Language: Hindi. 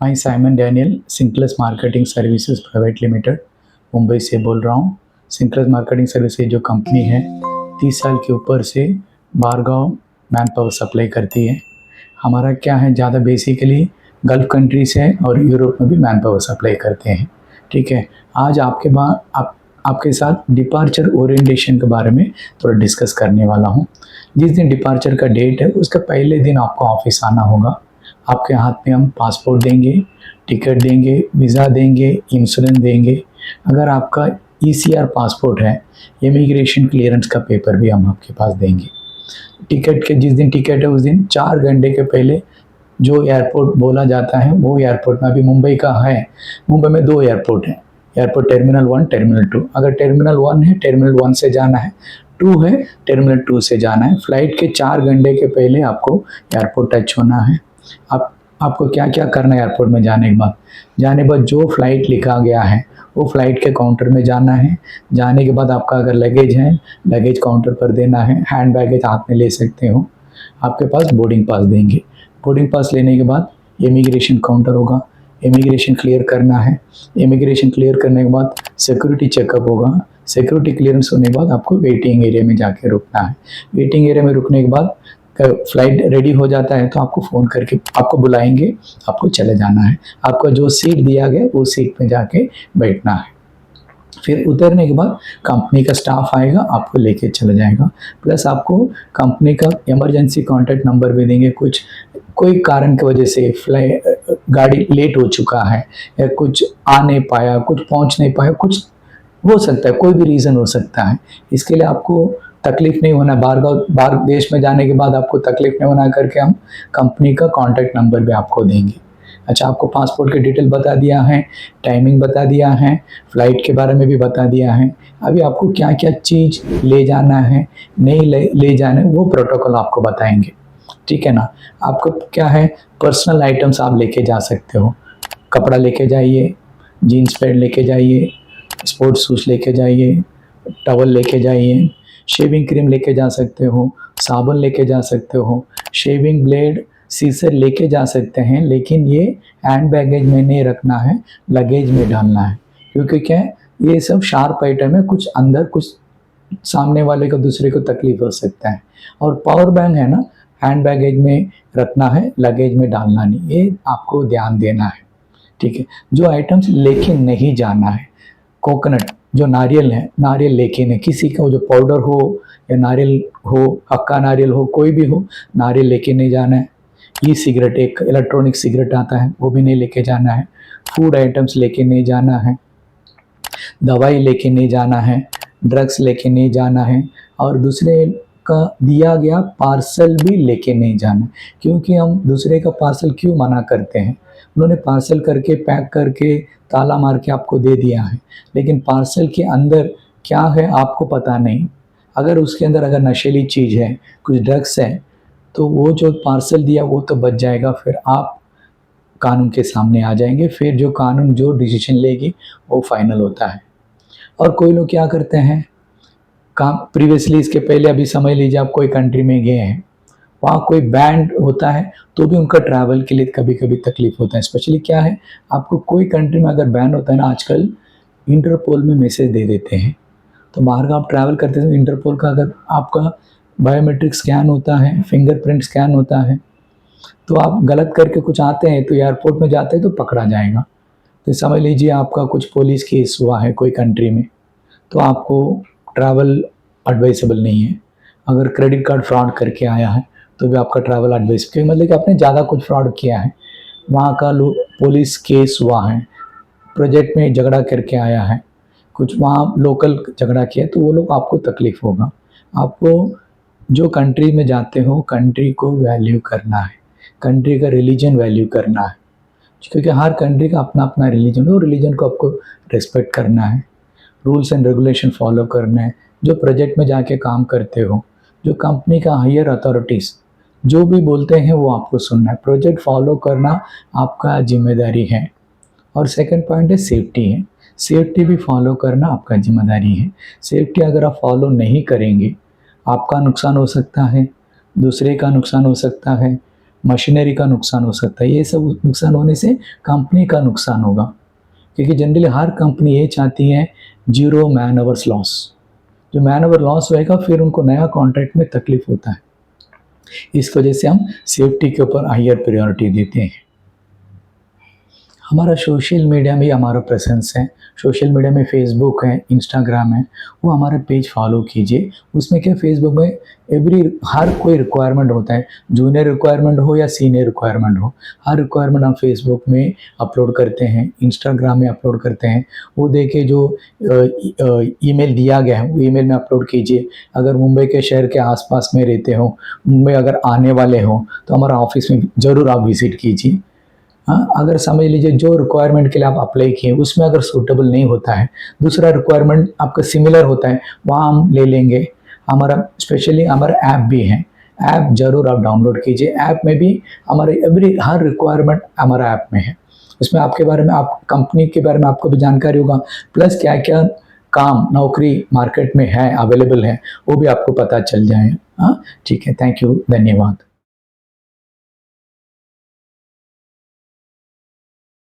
मैं साइमन डैनियल सिंक्लेस marketing services private limited Mumbai से बोल रहा हूँ। सिंक्लेस मार्केटिंग सर्विसेज जो कंपनी है 30 साल के ऊपर से बारगांव मैन पावर सप्लाई करती है। हमारा क्या है, ज़्यादा बेसिकली गल्फ़ कंट्रीज़ है और यूरोप में भी मैन पावर सप्लाई करते हैं। ठीक है, आज आपके साथ डिपार्चर ओरिएंटेशन के बारे में थोड़ा डिस्कस करने वाला हूँ। जिस दिन डिपार्चर का डेट है उसके पहले दिन आपको ऑफिस आना होगा। आपके हाथ में हम पासपोर्ट देंगे, टिकट देंगे, वीज़ा देंगे, इंश्योरेंस देंगे। अगर आपका ECR पासपोर्ट है, इमिग्रेशन क्लियरेंस का पेपर भी हम आपके पास देंगे। टिकट के जिस दिन टिकट है उस दिन 4 घंटे के पहले जो एयरपोर्ट बोला जाता है वो एयरपोर्ट में, अभी मुंबई का है, मुंबई में 2 एयरपोर्ट हैं, एयरपोर्ट टर्मिनल 1, टर्मिनल 2। अगर टर्मिनल 1 है, टर्मिनल 1 से जाना है, 2 है, टर्मिनल 2 से जाना है। फ्लाइट के 4 घंटे के पहले आपको एयरपोर्ट टच होना है। आपको क्या क्या करना है एयरपोर्ट में जाने के बाद जो फ़्लाइट लिखा गया है वो फ़्लाइट के काउंटर में जाना है। जाने के बाद आपका अगर लगेज है, लगेज काउंटर पर देना है। हैंड बैगेज हाथ में ले सकते हो। आपके पास बोर्डिंग पास देंगे। बोर्डिंग पास लेने के बाद इमिग्रेशन काउंटर होगा, इमिग्रेशन क्लियर करना है। इमिग्रेशन क्लियर करने के बाद सिक्योरिटी चेकअप होगा। सिक्योरिटी क्लियरेंस होने के बाद आपको वेटिंग एरिया में जाके रुकना है। वेटिंग एरिया में रुकने के बाद फ्लाइट रेडी हो जाता है तो आपको फ़ोन करके आपको बुलाएंगे, आपको चले जाना है। आपका जो सीट दिया गया वो सीट पे जाके बैठना है। फिर उतरने के बाद कंपनी का स्टाफ आएगा, आपको लेके चला जाएगा। प्लस आपको कंपनी का इमरजेंसी कॉन्टैक्ट नंबर भी देंगे। कोई कारण की वजह से गाड़ी लेट हो चुका है या कुछ आ नहीं पाया, कुछ पहुंच नहीं पाया, कुछ हो सकता है, कोई भी रीज़न हो सकता है। इसके लिए आपको तकलीफ़ नहीं होना, बाहर देश में जाने के बाद आपको तकलीफ़ नहीं होना करके हम कंपनी का कॉन्टैक्ट नंबर भी आपको देंगे। अच्छा, आपको पासपोर्ट की डिटेल बता दिया है, टाइमिंग बता दिया है, फ़्लाइट के बारे में भी बता दिया है। अभी आपको क्या क्या चीज़ ले जाना है, नहीं ले जाना है, वो प्रोटोकॉल आपको बताएंगे। ठीक है ना। आपको क्या है, पर्सनल आइटम्स आप लेके जा सकते हो। कपड़ा लेके जाइए, जीन्स पैंट लेके जाइए, स्पोर्ट्स शूज़ लेके जाइए, टॉवल लेके जाइए, शेविंग क्रीम लेके जा सकते हो, साबुन लेके जा सकते हो, शेविंग ब्लेड, सीजर लेके जा सकते हैं। लेकिन ये हैंड बैगेज में नहीं रखना है, लगेज में डालना है। क्योंकि क्या है, ये सब शार्प आइटम है, कुछ अंदर कुछ सामने वाले को दूसरे को तकलीफ हो सकता है। और पावर बैंक है ना, हैंड बैगेज में रखना है, लगेज में डालना नहीं, ये आपको ध्यान देना है। ठीक है। जो आइटम्स लेके नहीं जाना है, कोकोनट जो नारियल है, नारियल लेके नहीं, किसी का जो पाउडर हो या नारियल हो, हक्का नारियल हो, कोई भी हो, नारियल लेके नहीं जाना है। सिगरेट, एक इलेक्ट्रॉनिक सिगरेट आता है, वो भी नहीं लेके जाना है। फूड आइटम्स लेके नहीं जाना है, दवाई लेके नहीं जाना है, ड्रग्स लेके नहीं जाना है, और दूसरे का दिया गया पार्सल भी लेके नहीं जाना। क्योंकि हम दूसरे का पार्सल क्यों मना करते हैं, उन्होंने पार्सल करके पैक करके ताला मार के आपको दे दिया है, लेकिन पार्सल के अंदर क्या है आपको पता नहीं। अगर उसके अंदर अगर नशीली चीज़ है, कुछ ड्रग्स है, तो वो जो पार्सल दिया वो तो बच जाएगा, फिर आप कानून के सामने आ जाएंगे। फिर जो कानून जो डिसीजन लेगी वो फाइनल होता है। और कोई लोग क्या करते हैं, काम प्रीवियसली, इसके पहले अभी समझ लीजिए आप कोई कंट्री में गए हैं, वहाँ कोई बैंड होता है तो भी उनका ट्रैवल के लिए कभी कभी तकलीफ होता है। स्पेशली क्या है, आपको कोई कंट्री में अगर बैन होता है ना, आजकल इंटरपोल में मैसेज दे देते हैं। तो बाहर का आप ट्रैवल करते हैं, इंटरपोल का अगर आपका बायोमेट्रिक स्कैन होता है, फिंगरप्रिंट स्कैन होता है, तो आप गलत करके कुछ आते हैं तो एयरपोर्ट में जाते हैं तो पकड़ा जाएगा। तो समझ लीजिए आपका कुछ पुलिस केस हुआ है कोई कंट्री में, तो आपको ट्रैवल एडवाइसेबल नहीं है। अगर क्रेडिट कार्ड फ्रॉड करके आया है तो भी आपका ट्रैवल एडवाइस, क्योंकि मतलब कि आपने ज़्यादा कुछ फ्रॉड किया है, वहाँ का पुलिस केस हुआ है, प्रोजेक्ट में झगड़ा करके आया है, कुछ वहाँ लोकल झगड़ा किया, तो वो लोग आपको तकलीफ़ होगा। आपको जो कंट्री में जाते हो, कंट्री को वैल्यू करना है, कंट्री का रिलीजन वैल्यू करना है। क्योंकि हर कंट्री का अपना अपना रिलीजन है, वो रिलीजन को आपको रिस्पेक्ट करना है, रूल्स एंड रेगुलेशन फॉलो करना है। जो प्रोजेक्ट में जाके काम करते हो, जो कंपनी का हायर अथॉरिटीज़ जो भी बोलते हैं वो आपको सुनना है, प्रोजेक्ट फॉलो करना आपका जिम्मेदारी है। और सेकंड पॉइंट है सेफ्टी है, सेफ्टी भी फॉलो करना आपका जिम्मेदारी है। सेफ्टी अगर आप फॉलो नहीं करेंगे, आपका नुकसान हो सकता है, दूसरे का नुकसान हो सकता है, मशीनरी का नुकसान हो सकता है। ये सब नुकसान होने से कंपनी का नुकसान होगा, क्योंकि जनरली हर कंपनी ये चाहती है जीरो मैन आवर्स लॉस। जो मैन आवर लॉस होएगा फिर उनको नया कॉन्ट्रैक्ट में तकलीफ होता है। इस वजह से हम सेफ्टी के ऊपर हायर प्रायोरिटी देते हैं। हमारा सोशल मीडिया में हमारा प्रेजेंस है। सोशल मीडिया में फेसबुक है, इंस्टाग्राम है, वो हमारा पेज फॉलो कीजिए। उसमें क्या, फेसबुक में हर कोई रिक्वायरमेंट होता है, जूनियर रिक्वायरमेंट हो या सीनियर रिक्वायरमेंट हो, हर रिक्वायरमेंट हम फेसबुक में अपलोड करते हैं, इंस्टाग्राम में अपलोड करते हैं। वो देखे जो ईमेल दिया गया है वो ईमेल में अपलोड कीजिए। अगर मुंबई के शहर के आसपास में रहते हो, मुंबई अगर आने वाले हो, तो हमारा ऑफिस में ज़रूर आप विजिट कीजिए। हाँ, अगर समझ लीजिए जो रिक्वायरमेंट के लिए आप अप्लाई किए उसमें अगर सूटेबल नहीं होता है, दूसरा रिक्वायरमेंट आपका सिमिलर होता है, वहाँ हम ले लेंगे। हमारा स्पेशली हमारा ऐप भी है, ऐप जरूर आप डाउनलोड कीजिए। ऐप में भी हमारे हर रिक्वायरमेंट हमारा ऐप में है। उसमें आपके बारे में, आप कंपनी के बारे में आपको भी जानकारी होगा, प्लस क्या क्या काम नौकरी मार्केट में है, अवेलेबल है, वो भी आपको पता चल जाए। हाँ ठीक है, थैंक यू, धन्यवाद।